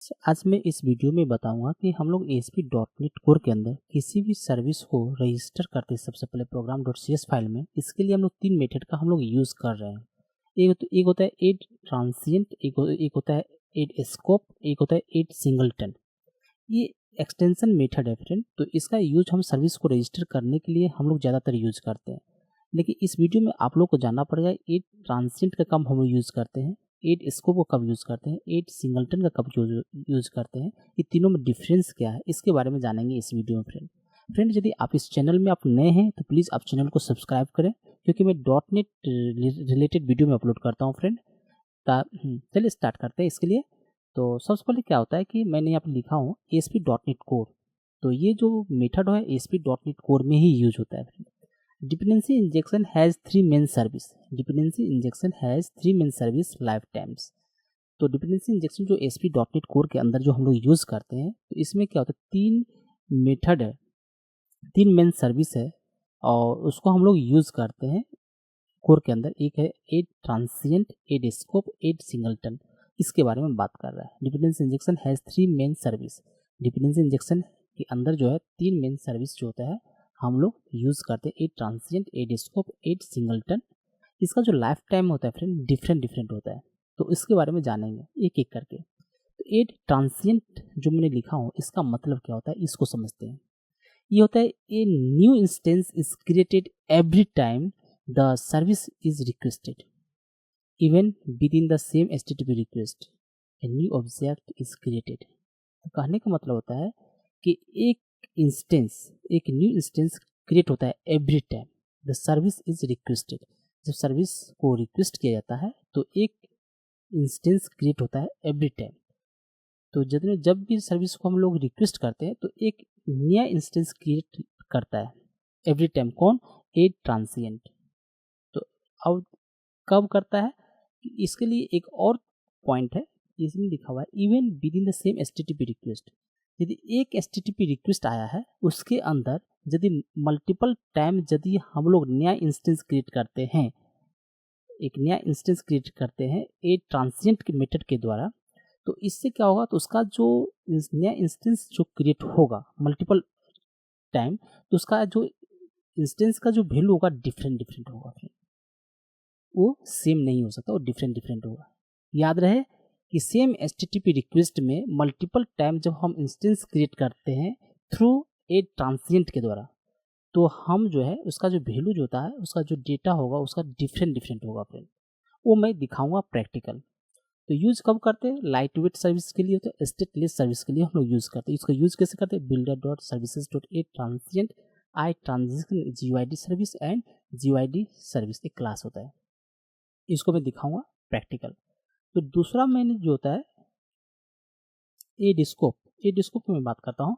आज मैं इस वीडियो में बताऊंगा कि हम लोग ASP.NET कोर के अंदर किसी भी सर्विस को रजिस्टर करते हैं सबसे पहले program.cs फाइल में। इसके लिए हम लोग 3 मेथड का हम लोग यूज़ कर रहे हैं। एक होता है एड ट्रांसिएंट, एक होता है एड स्कोप, एक होता है एड सिंगलटन। ये एक्सटेंशन मेथड है फ्रेंड। तो इसका यूज हम सर्विस को रजिस्टर करने के लिए हम लोग ज़्यादातर यूज करते हैं। लेकिन इस वीडियो में आप लोग को जानना पड़ेगा एड ट्रांसिएंट का कब हम लोग यूज़ करते हैं, एड स्कोप को कब यूज़ करते हैं, एड सिंगलटन का कब यूज करते हैं, ये तीनों में डिफरेंस क्या है, इसके बारे में जानेंगे इस वीडियो में फ्रेंड। यदि आप इस चैनल में आप नए हैं तो प्लीज़ आप चैनल को सब्सक्राइब करें, क्योंकि मैं .NET रिलेटेड वीडियो में अपलोड करता हूँ फ्रेंड। चलिए स्टार्ट करते हैं इसके लिए। तो सबसे पहले क्या होता है कि मैंने यहाँ पे लिखा हूँ ASP.NET कोर। तो ये जो मेथड है ASP.NET कोर में ही यूज होता है friend. Dependency injection has 3 main service. Dependency injection has 3 main service life times. तो डिपेंडेंसी इंजेक्शन जो ASP.NET कोर के अंदर जो हम लोग यूज़ करते हैं, तो इसमें क्या होता है, 3 मेथड है, 3 मेन सर्विस है और उसको हम लोग यूज़ करते हैं कोर के अंदर। एक है add transient, add scope, add singleton. इसके बारे में बात कर रहा है। Dependency injection has 3 main service. Dependency injection के अंदर जो है 3 मेन सर्विस जो होता है हम लोग यूज़ करते हैं, add transient, add scope, add singleton. इसका जो लाइफ टाइम होता है फ्रेंड डिफरेंट होता है। तो इसके बारे में जानेंगे एक एक करके। तो एड ट्रांसिएंट जो मैंने लिखा हूँ, इसका मतलब क्या होता है, इसको समझते हैं। ये होता है a new instance is created every time the service is requested, even with in the same HTTP request a new object is created. तो कहने का मतलब होता है कि एक न्यू इंस्टेंस क्रिएट होता है every time the service is requested. जब सर्विस को रिक्वेस्ट किया जाता है तो एक इंस्टेंस क्रिएट होता है एवरी टाइम। तो जब भी सर्विस को हम लोग रिक्वेस्ट करते हैं तो एक नया इंस्टेंस क्रिएट करता है एवरी टाइम। कौन? Add transient. तो अब कब करता है, इसके लिए एक और पॉइंट है, इसमें लिखा हुआ है even with in the same HTTP request. यदि एक HTTP रिक्वेस्ट आया है उसके अंदर यदि मल्टीपल टाइम यदि हम लोग नया इंस्टेंस क्रिएट करते हैं, एक नया इंस्टेंस क्रिएट करते हैं एड ट्रांसिएंट के मेथड के द्वारा, तो इससे क्या होगा, तो उसका जो नया इंस्टेंस जो क्रिएट होगा मल्टीपल टाइम, तो उसका जो इंस्टेंस का जो वैल्यू होगा डिफरेंट होगा। वो सेम नहीं हो सकता, वो डिफरेंट होगा। याद रहे कि सेम HTTP रिक्वेस्ट में मल्टीपल टाइम जब हम इंस्टेंस क्रिएट करते हैं थ्रू ए ट्रांसिएंट के द्वारा, तो हम जो है उसका जो वैल्यू जो होता है, उसका जो डेटा होगा उसका डिफरेंट होगा फ्रेंड। वो मैं दिखाऊंगा प्रैक्टिकल। तो यूज़ कब करते हैं? लाइट वेट सर्विस के लिए होता है, स्टेटलेस सर्विस के लिए हम लोग यूज़ करते हैं। इसका यूज़ कैसे करते हैं? builder.services.a transient I transition GUID service and GUID service एक क्लास होता है। इसको मैं दिखाऊंगा प्रैक्टिकल। तो दूसरा मैंने जो होता है एड स्कोप की मैं बात करता हूँ।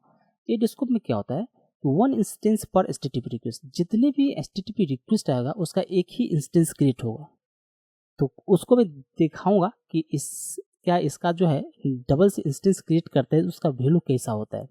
एड स्कोप में क्या होता है, वन इंस्टेंस पर HTTP रिक्वेस्ट। जितने भी HTTP रिक्वेस्ट आएगा उसका एक ही इंस्टेंस क्रिएट होगा। तो उसको मैं दिखाऊंगा कि इसका जो है डबल से इंस्टेंस क्रिएट करते हैं उसका वैल्यू कैसा होता है।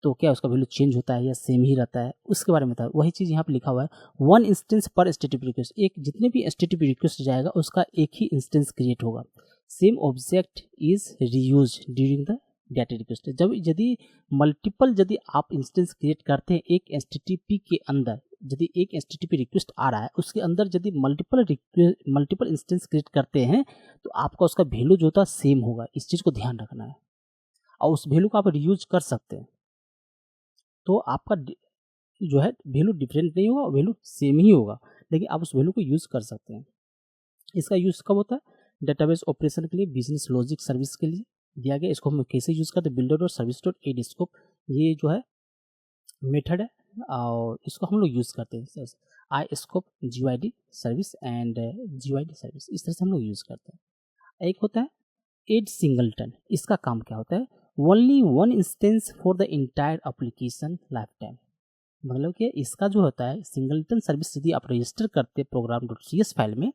तो क्या उसका वैल्यू चेंज होता है या सेम ही रहता है, उसके बारे में था। वही चीज़ यहाँ पे लिखा हुआ है, वन इंस्टेंस पर HTTP रिक्वेस्ट। एक जितने भी HTTP रिक्वेस्ट जाएगा उसका एक ही इंस्टेंस क्रिएट होगा। Same object is reuse during the data request. जब यदि आप इंस्टेंस क्रिएट करते हैं एक HTTP के अंदर, यदि एक HTTP रिक्वेस्ट आ रहा है उसके अंदर यदि मल्टीपल इंस्टेंस क्रिएट करते हैं तो आपका उसका वैल्यू जो होता है सेम होगा। इस चीज़ को ध्यान रखना है और उस वैल्यू को आप रीयूज कर सकते हैं। तो आपका जो है वैल्यू डिफरेंट नहीं होगा, वैल्यू सेम ही होगा, लेकिन आप उस वैल्यू को यूज़ कर सकते हैं। इसका यूज़ कब होता है? डेटाबेस ऑपरेशन के लिए, बिजनेस लॉजिक सर्विस के लिए दिया गया। इसको हम कैसे यूज़ करते हैं? builder.service.add स्कोप, ये जो है मेथड है और इसको हम लोग यूज़ करते हैं। I scope GUID service and GUID service, इस तरह से हम लोग यूज़ करते हैं। एक होता है एड सिंगलटन। इसका काम क्या होता है? Only one instance for the entire application life time. मतलब कि इसका जो होता है सिंगलटन सर्विस, यदि आप रजिस्टर करते हैं program.cs फाइल में,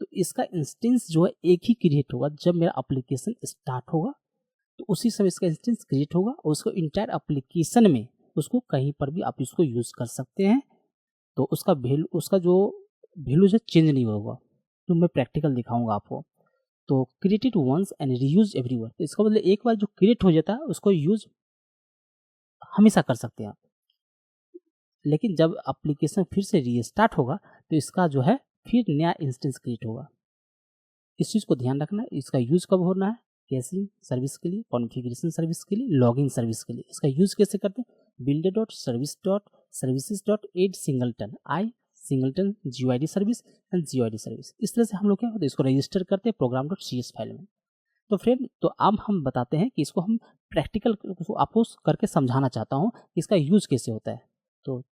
तो इसका इंस्टेंस जो है एक ही क्रिएट होगा। जब मेरा एप्लीकेशन स्टार्ट होगा तो उसी समय इसका इंस्टेंस क्रिएट होगा और उसको इंटायर एप्लीकेशन में उसको कहीं पर भी आप इसको यूज़ कर सकते हैं। तो उसका जो वैल्यू है चेंज नहीं होगा। तो मैं प्रैक्टिकल दिखाऊंगा आपको। तो created once and reuse everywhere, तो इसका मतलब एक बार जो क्रिएट हो जाता है उसको यूज हमेशा कर सकते हैं आप। लेकिन जब एप्लीकेशन फिर से रीस्टार्ट होगा तो इसका जो है फिर नया इंस्टेंस क्रिएट होगा। इस चीज़ को ध्यान रखना है। इसका यूज़ कब होना है? कैशिंग सर्विस के लिए, कॉन्फ़िगरेशन सर्विस के लिए, लॉगिन सर्विस के लिए। इसका यूज़ कैसे करते हैं? builder.service.services.add singleton, I singleton GUID service and GUID service. इस तरह से हम लोग क्या होता है, इसको रजिस्टर करते हैं program.cs फाइल में। तो फ्रेंड, तो अब हम बताते हैं कि इसको हम प्रैक्टिकल आपको करके समझाना चाहता हूँ कि इसका यूज़ कैसे होता है। तो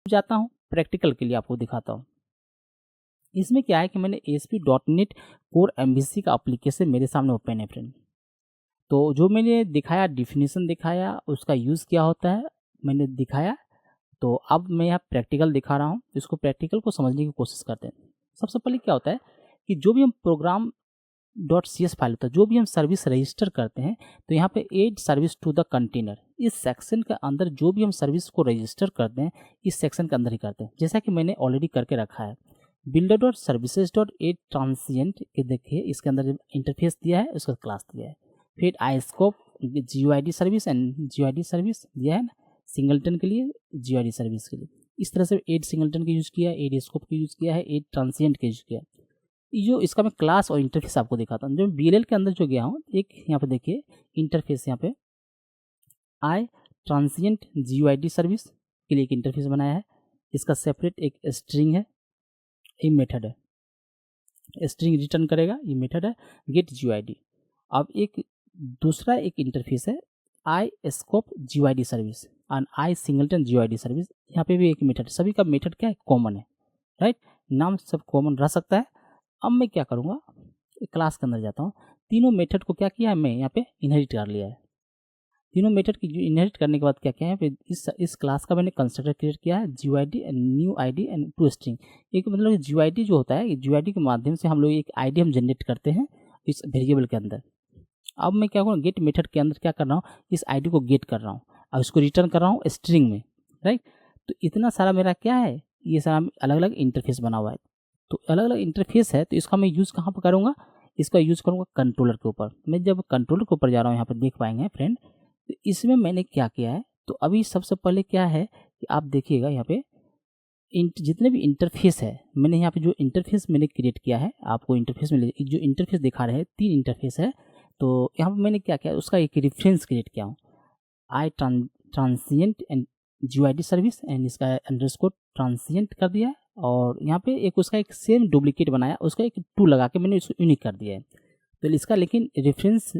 जाता हूँ प्रैक्टिकल के लिए आपको दिखाता हूँ। इसमें क्या है कि मैंने ASP.NET Core MVC का एप्लीकेशन मेरे सामने ओपन है फ्रेंड। तो जो मैंने दिखाया, डिफिनीशन दिखाया, उसका यूज़ क्या होता है मैंने दिखाया। तो अब मैं यहाँ प्रैक्टिकल दिखा रहा हूँ, इसको प्रैक्टिकल को समझने की कोशिश करते हैं। सबसे पहले क्या होता है कि जो भी हम प्रोग्राम .cs फाइल होता है, जो भी हम सर्विस रजिस्टर करते हैं, तो यहाँ पे add service to the container, इस सेक्शन के अंदर जो भी हम सर्विस को रजिस्टर करते हैं इस सेक्शन के अंदर ही करते हैं। जैसा कि मैंने ऑलरेडी करके रखा है builder.services.add ट्रांसिएंट, ये देखिए इसके अंदर इंटरफेस दिया है, उसका क्लास दिया है। फिर iScope GUID service and GUID service दिया है ना, सिंगलटन के लिए, GUID सर्विस के लिए। इस तरह से एड सिंगलटन का यूज़ किया है, एड स्कोप का यूज़ किया है, एड ट्रांसिएंट का यूज़ किया है। जो इसका मैं क्लास और इंटरफेस आपको दिखाता हूँ। जो BLL के अंदर जो गया हूँ, एक यहाँ पे देखिए इंटरफेस, यहाँ पे आई ट्रांसिएंट GUID सर्विस के लिए एक इंटरफेस बनाया है। इसका सेपरेट एक स्ट्रिंग है, ये मेथड है, स्ट्रिंग रिटर्न करेगा, ये मेथड है गेट GUID। अब एक दूसरा एक इंटरफेस है I scope GUID service and I singleton GUID service, यहाँ पे भी एक मेथड। सभी का मेथड क्या है? कॉमन है, राइट? नाम सब कॉमन रह सकता है। अब मैं क्या करूँगा, क्लास के अंदर जाता हूँ। तीनों मेथड को क्या किया है, मैं यहाँ पे इनहेरिट कर लिया है। तीनों मेथड की जो इनहेरिट करने के बाद क्या किया है, इस क्लास का मैंने कंस्ट्रक्टर क्रिएट किया है, GUID and new ID and to string. एक मतलब GUID जो होता है, GUID के माध्यम से हम लोग एक ID हम जनरेट करते हैं इस वेरिएबल के अंदर। अब मैं क्या करूँ, गेट मेथड के अंदर क्या कर रहा हूँ, इस ID को गेट कर रहा हूँ और इसको रिटर्न कर रहा हूँ स्ट्रिंग में, राइट? तो इतना सारा मेरा क्या है, ये सारा अलग अलग इंटरफेस बना हुआ है। तो अलग अलग इंटरफेस है, तो इसका मैं यूज़ कहाँ पर करूँगा, इसका यूज़ करूँगा कंट्रोलर के ऊपर। मैं जब कंट्रोलर के ऊपर जा रहा हूँ, यहाँ पर देख पाएंगे फ्रेंड, तो इसमें मैंने क्या किया है, तो अभी सबसे पहले क्या है कि आप देखिएगा यहाँ पे जितने भी इंटरफेस है, मैंने यहाँ पे जो इंटरफेस मैंने क्रिएट किया है, आपको इंटरफेस में जो इंटरफेस दिखा रहे हैं 3 इंटरफेस है। तो यहाँ पे मैंने क्या किया, उसका एक रेफरेंस क्रिएट किया हूँ, I transient and GUID service and इसका अंडरस्कोर ट्रांसिएंट कर दिया है। और यहाँ पे एक उसका एक सेम डुप्लीकेट बनाया, उसका एक 2 लगा के मैंने इसको यूनिक कर दिया है। तो इसका लेकिन रेफरेंस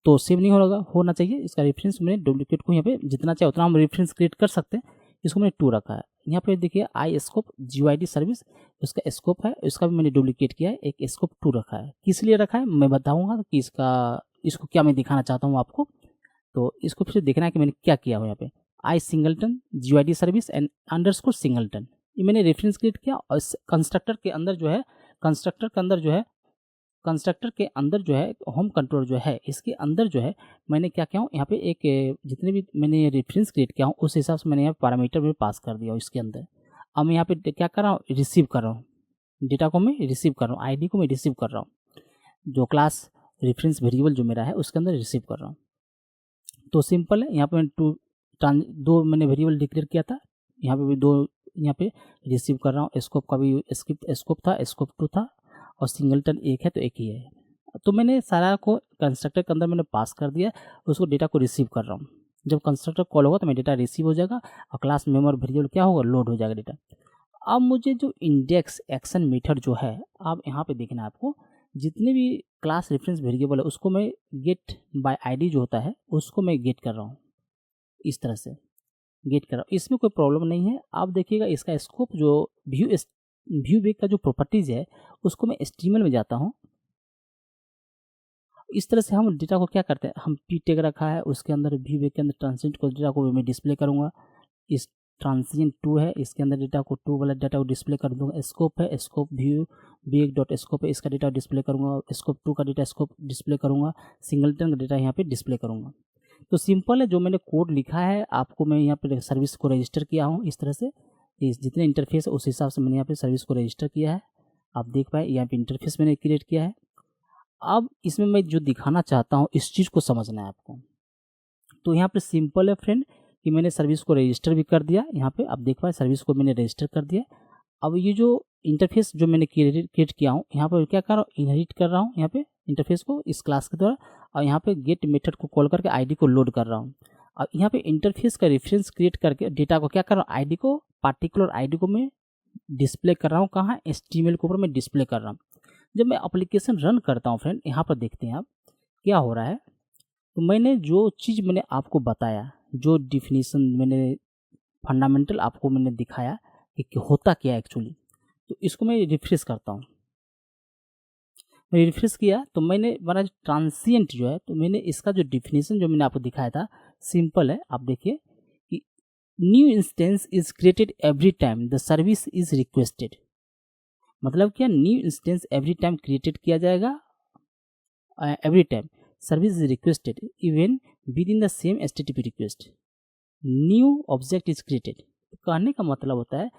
तो सेव नहीं होना चाहिए। इसका रेफरेंस मैंने डुप्लीकेट को यहाँ पे जितना चाहे उतना हम रेफरेंस क्रिएट कर सकते हैं। इसको मैंने 2 रखा है। यहाँ पे देखिए आई स्कोप GUID सर्विस, उसका स्कोप है, इसका भी मैंने डुप्लीकेट किया है, एक स्कोप 2 रखा है। किस लिए रखा है मैं बताऊँगा कि इसको क्या मैं दिखाना चाहता हूँ आपको। तो इसको फिर देखना है कि मैंने क्या किया हो। यहाँ पे I singleton GUID service and underscore singleton, ये मैंने रेफरेंस क्रिएट किया। और कंस्ट्रक्टर के अंदर जो है, कंस्ट्रक्टर के अंदर जो है होम कंट्रोल जो है, इसके अंदर जो है मैंने क्या किया हूँ, यहाँ पे एक जितने भी मैंने रेफरेंस क्रिएट किया हूँ उस हिसाब से मैंने यहाँ पैरामीटर में पास कर दिया हूँ इसके अंदर। अब मैं यहाँ पे क्या कर रहा हूँ, रिसीव कर रहा हूँ, डेटा को मैं रिसीव कर रहा हूँ, ID को मैं रिसीव कर रहा हूँ, जो क्लास रेफरेंस वेरिएबल जो मेरा है उसके अंदर रिसीव कर रहा हूँ। तो सिंपल है। यहाँ पे दो मैंने वेरिएबल डिक्लेयर किया था, यहाँ पे भी 2 यहाँ पे रिसीव कर रहा हूँ। स्कोप का भी स्कोप था, स्कोप 2 था, और सिंगलटन एक है तो एक ही है। तो मैंने सारा को कंस्ट्रक्टर के अंदर मैंने पास कर दिया, उसको डेटा को रिसीव कर रहा हूँ। जब कंस्ट्रक्टर कॉल होगा तो मेरा डेटा रिसीव हो जाएगा और क्लास मेमोरी वेरिएबल क्या होगा, लोड हो जाएगा डेटा। अब मुझे जो इंडेक्स एक्शन मेथड जो है, आप यहाँ पे देखना है आपको, जितने भी क्लास रेफरेंस वेरिएबल है उसको मैं गेट बाय ID जो होता है उसको मैं गेट कर रहा हूँ, इस तरह से गेट कर रहा हूँ। इसमें कोई प्रॉब्लम नहीं है। आप देखिएगा इसका स्कोप जो व्यू बेक का जो प्रॉपर्टीज है उसको मैं HTML में जाता हूँ। इस तरह से हम डेटा को क्या करते हैं, हम P टैग रखा है उसके अंदर व्यू बेक के अंदर ट्रांसिएंट को डेटा को मैं डिस्प्ले करूँगा। इस ट्रांसिएंट 2 है, इसके अंदर डेटा को 2 वाला डेटा को डिस्प्ले कर दूँगा। स्कोप है, scope view bag dot scope है, इसका डेटा डिस्प्ले करूँगा। स्कोप 2 का डेटा स्कोप डिस्प्ले करूँगा। सिंगलटन का डेटा यहाँ पे डिस्प्ले करूँगा। तो सिंपल है, जो मैंने कोड लिखा है आपको मैं यहाँ पे सर्विस को रजिस्टर किया हूँ इस तरह से। इस जितने इंटरफेस है उस हिसाब से मैंने यहाँ पे सर्विस को रजिस्टर किया है। आप देख पाए यहाँ पे इंटरफेस मैंने क्रिएट किया है। अब इसमें मैं जो दिखाना चाहता हूँ इस चीज़ को समझना है आपको। तो यहाँ पे सिंपल है फ्रेंड कि मैंने सर्विस को रजिस्टर भी कर दिया। यहाँ पे आप देख पाए सर्विस को मैंने रजिस्टर कर दिया। अब ये जो इंटरफेस जो मैंने क्रिएट किया हूँ, यहाँ पर क्या कर रहा हूँ, इनहेरिट कर रहा हूँ यहाँ पे इंटरफेस को इस क्लास के द्वारा, और यहाँ पे गेट मेथड को कॉल करके आईडी को लोड कर रहा हूँ। और यहाँ पे इंटरफेस का रेफरेंस क्रिएट करके डेटा को क्या कर रहा हूँ, आईडी को, पार्टिकुलर आईडी को मैं डिस्प्ले कर रहा हूँ। कहाँ, HTML के ऊपर मैं डिस्प्ले कर रहा हूँ। जब मैं एप्लीकेशन रन करता हूँ फ्रेंड, यहाँ पर देखते हैं आप क्या हो रहा है। तो मैंने जो चीज़ मैंने आपको बताया, जो डिफिनीशन मैंने फंडामेंटल आपको मैंने दिखाया कि होता क्या है एक्चुअली, तो इसको मैं रिफ्रेश करता हूँ। मैं रिफ्रेश किया तो मैंने मेरा ट्रांसिएंट जो है, तो मैंने इसका जो डिफिनीशन जो मैंने आपको दिखाया था सिंपल है। आप देखिए कि new instance is created every time the service is requested. मतलब क्या, new instance every time created किया जाएगा, every time service is requested even with in the same HTTP request new object is created. कहने का मतलब होता है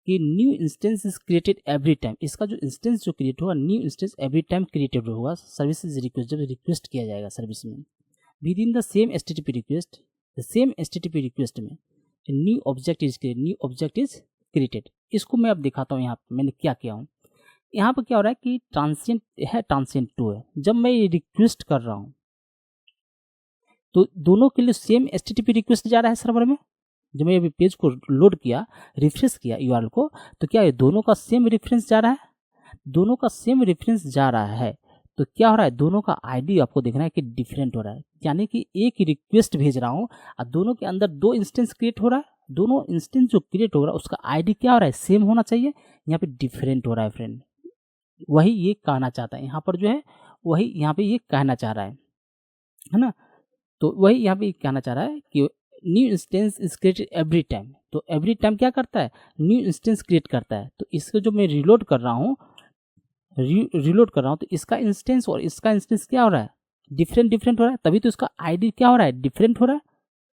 कि new instance is created every time. इसका जो इंस्टेंस जो क्रिएट होगा, new instance every time created होगा सर्विस इज रिक्वेस्ट, जब रिक्वेस्ट किया जाएगा सर्विस में within the same HTTP request, the same HTTP request में new object is created, new object is created. इसको मैं अब दिखाता हूँ यहाँ पे मैंने क्या किया हूँ। यहाँ पर क्या हो रहा है कि ट्रांसिएंट है, ट्रांसिएंट 2 है। जब मैं ये रिक्वेस्ट कर रहा हूँ तो दोनों के लिए सेम HTTP रिक्वेस्ट जा रहा है सर्वर में। जब मैं अभी पेज को लोड किया, रिफ्रेश किया URL को, तो क्या ये दोनों का सेम रेफरेंस जा रहा है, दोनों का सेम रेफरेंस जा रहा है। तो क्या हो रहा है, दोनों का आईडी आपको देखना है कि डिफरेंट हो रहा है। यानी कि एक रिक्वेस्ट भेज रहा हूँ और दोनों के अंदर दो इंस्टेंस क्रिएट हो रहा है, दोनों इंस्टेंस जो क्रिएट हो रहा है उसका आईडी क्या हो रहा है, सेम होना चाहिए। यहाँ पे डिफरेंट हो रहा है फ्रेंड, वही ये कहना चाहता है यहाँ पर जो है, वही यहाँ पे ये कहना चाह रहा है ना। तो वही यहाँ पे कहना चाह रहा है कि new instance is created every time. तो एवरी टाइम क्या करता है, न्यू इंस्टेंस क्रिएट करता है। तो इसको जो मैं रिलोड कर रहा हूँ, रिलोड कर रहा हूँ, तो इसका इंस्टेंस और इसका इंस्टेंस क्या हो रहा है, डिफरेंट हो रहा है। तभी तो इसका आईडी क्या हो रहा है, डिफरेंट हो रहा है।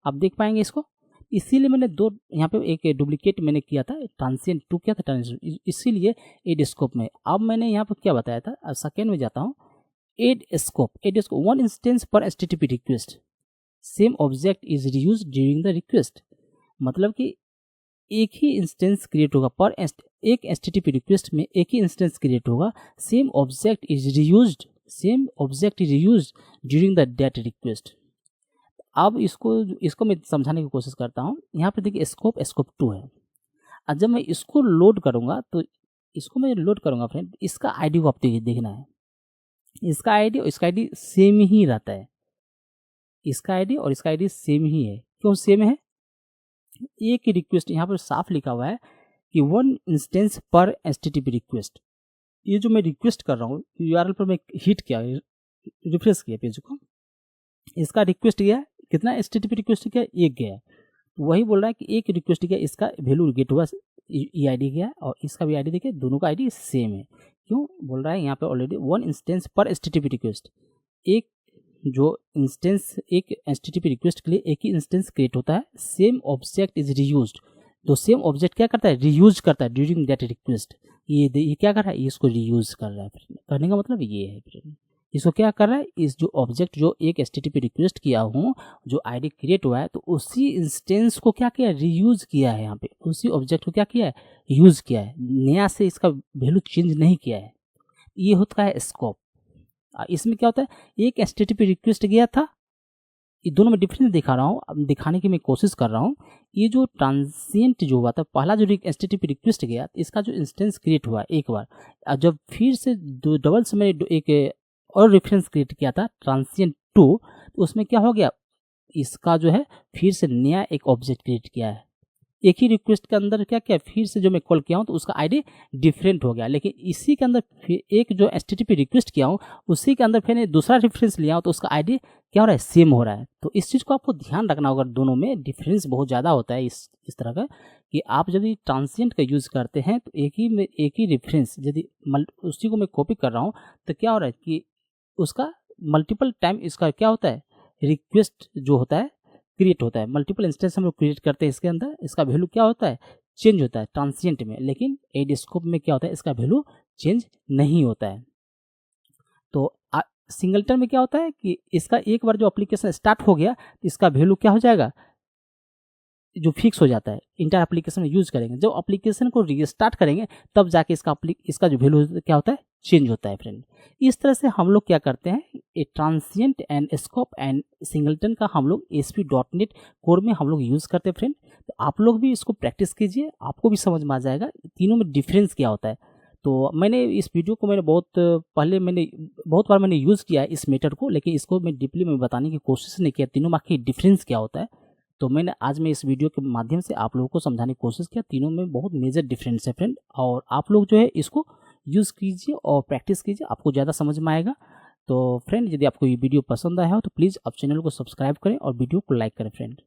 आप देख पाएंगे इसको। इसीलिए मैंने दो यहाँ पे एक डुप्लीकेट मैंने किया था, ट्रांसिएंट 2 किया था ट्रांसिएंट, इसीलिए एड स्कोप में। अब मैंने यहाँ पर क्या बताया था, अब सेकेंड में जाता हूँ। एड स्कोप, वन इंस्टेंस पर HTTP request, same object is reuse during the request. मतलब कि एक ही इंस्टेंस क्रिएट होगा पर एक HTTP रिक्वेस्ट में एक ही इंस्टेंस क्रिएट होगा, same object is reused during the that request. अब इसको मैं समझाने की कोशिश करता हूँ। यहाँ पे देखिए स्कोप 2 है। और जब मैं इसको लोड करूँगा, तो इसको मैं लोड करूँगा फ्रेंड, इसका आईडी को आप देखना है, इसका आईडी और इसका आईडी सेम ही रहता है। इसका आईडी और इसका आईडी सेम ही है। क्यों सेम है, एक रिक्वेस्ट यहाँ पर साफ लिखा हुआ है कि वन इंस्टेंस पर HTTP रिक्वेस्ट। ये जो मैं रिक्वेस्ट कर रहा हूँ URL पर मैं हिट किया, रिफ्रेश किया पेज को, इसका रिक्वेस्ट गया कितना, HTTP रिक्वेस्ट गया, एक गया। तो वही बोल रहा है कि एक रिक्वेस्ट गया, इसका वैल्यू गेट हुआ, ये आईडी गया और इसका भी आईडी देखिए, दोनों का आईडी सेम है। क्यों बोल रहा है यहाँ पे ऑलरेडी वन इंस्टेंस पर HTTP रिक्वेस्ट, एक जो इंस्टेंस एक HTTP रिक्वेस्ट के लिए एक ही इंस्टेंस क्रिएट होता है, सेम ऑब्जेक्ट इज रीयूज्ड। तो सेम ऑब्जेक्ट क्या करता है, रीयूज करता है ड्यूरिंग दैट रिक्वेस्ट। ये क्या कर रहा है, इसको रीयूज कर रहा है। कहने का मतलब ये है फ्रेंड, इसको क्या कर रहा है, इस जो ऑब्जेक्ट जो एक HTTP रिक्वेस्ट किया हूँ, जो आईडी क्रिएट हुआ है, तो उसी इंस्टेंस को क्या किया, रीयूज किया है। यहाँ पे उसी ऑब्जेक्ट को क्या किया है, यूज किया है, नया से इसका वैल्यू चेंज नहीं किया है। ये होता है स्कोप। इसमें क्या होता है, एक HTTP रिक्वेस्ट गया था, ये दोनों में डिफरेंस दिखा रहा हूँ, अब दिखाने की मैं कोशिश कर रहा हूँ। ये जो ट्रांसिएंट जो हुआ था, पहला जो HTTP रिक्वेस्ट गया, इसका जो इंस्टेंस क्रिएट हुआ एक बार, जब फिर से डबल से मैंने एक और रेफरेंस क्रिएट किया था ट्रांसिएंट 2, तो उसमें क्या हो गया, इसका जो है फिर से नया एक ऑब्जेक्ट क्रिएट किया है। एक ही रिक्वेस्ट के अंदर क्या किया, फिर से जो मैं कॉल किया हूँ तो उसका आईडी डिफरेंट हो गया, लेकिन इसी के अंदर फिर एक जो HTTP रिक्वेस्ट किया हूँ उसी के अंदर फिर दूसरा रेफरेंस लिया हूँ तो उसका आईडी क्या हो रहा है, सेम हो रहा है। तो इस चीज़ को आपको ध्यान रखना होगा, दोनों में डिफरेंस बहुत ज़्यादा होता है इस तरह का, कि आप जब ट्रांसिएंट का यूज़ करते हैं तो एक ही रेफरेंस यदि उसी को मैं कॉपी कर रहा हूँ तो क्या हो रहा है कि उसका मल्टीपल टाइम इसका क्या होता है, रिक्वेस्ट जो होता है क्रिएट होता है, मल्टीपल इंस्टेंस हम लोग क्रिएट करते हैं, इसके अंदर इसका वैल्यू क्या होता है, चेंज होता है ट्रांसिएंट में। लेकिन एड स्कोप में क्या होता है, इसका वैल्यू चेंज नहीं होता है। तो सिंगलटन में क्या होता है कि इसका एक बार जो एप्लीकेशन स्टार्ट हो गया तो इसका वैल्यू क्या हो जाएगा, जो फिक्स हो जाता है इंटर एप्लीकेशन में यूज करेंगे। जब एप्लीकेशन को रीस्टार्ट करेंगे तब जाके इसका जो वैल्यू क्या होता है, चेंज होता है फ्रेंड। इस तरह से हम लोग क्या करते हैं, a transient and scope and singleton का हम लोग ASP.NET कोर में हम लोग यूज़ करते हैं फ्रेंड। तो आप लोग भी इसको प्रैक्टिस कीजिए, आपको भी समझ में आ जाएगा तीनों में डिफरेंस क्या होता है। तो मैंने इस वीडियो को बहुत बार मैंने यूज़ किया है इस मेथड को, लेकिन इसको मैं डीपली में बताने की कोशिश नहीं किया तीनों में आखिर डिफरेंस क्या होता है। तो आज मैं इस वीडियो के माध्यम से आप लोगों को समझाने की कोशिश किया तीनों में बहुत मेजर डिफरेंस है फ्रेंड। और आप लोग जो है इसको यूज़ कीजिए और प्रैक्टिस कीजिए, आपको ज़्यादा समझ में आएगा। तो फ्रेंड, यदि आपको ये वीडियो पसंद आया हो तो प्लीज़ आप चैनल को सब्सक्राइब करें और वीडियो को लाइक करें फ्रेंड।